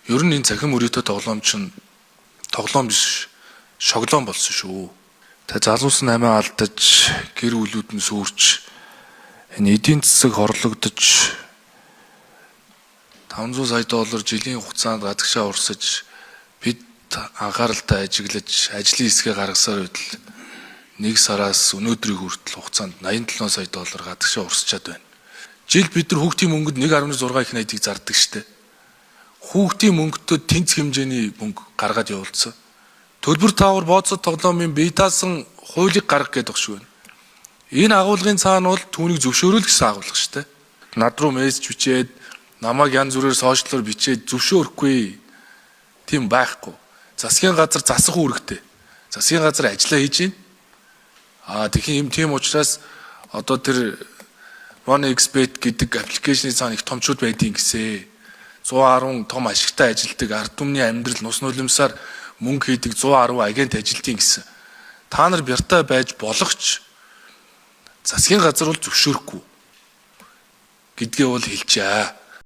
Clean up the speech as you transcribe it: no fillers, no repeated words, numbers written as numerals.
Ер нь энэ цахим өрөөтэй тоглоом чинь тоглоом биш, шоглоом болсон шүү. Та залуус нь амиа алдаж, гэр бүлүүд нь сүрч, энэ эдийн засаг хорлогдож 500 сая доллар жилийн хугацаанд гадагшаа урсаж, бид анхааралтай ажиглаж, ажлын хэсгээ гаргасаар байтал 1 сараас өнөөдрийн хүртэл хугацаанд 87 сая доллар гадагшаа урсчаад байна. Жил бид нар хүүхдийн мөнгөд 1.6 их найдыг зардаг штэ. Хүүхдийн мөнгөд тэнц хэмжээний мөнгө гаргаад явуулсан. Төлбөр таавар бооцоод тоглоомын бие даасан хуулийг гаргах гэдэг шиг байна. Энэ агуулгын цаана бол түүнийг зөвшөөрөл гэсэн агуулга штэ. Над руу мессеж бичээд намайг янз бүрээр сошиаллоор бичээд зөвшөөрөхгүй. Тийм байхгүй. Засгийн газар засах үүрэгтэй. Засгийн газар ажиллаа хийж байна. Тэгэхээр тийм учраас одоо тэр OneXBet гэдэг аппликейшны цаана их томчууд байдгийг гэсэн. 110 том ашигтай ажилтдаг ард түмний амьдрал нус нулимсаар мөнгө хийдэг 110 агент ажилтгийг гэсэн. Та нар бяртай байж болохч засгийн газар бол зөвшөөрөхгүй гэдгээ бол хэлжээ.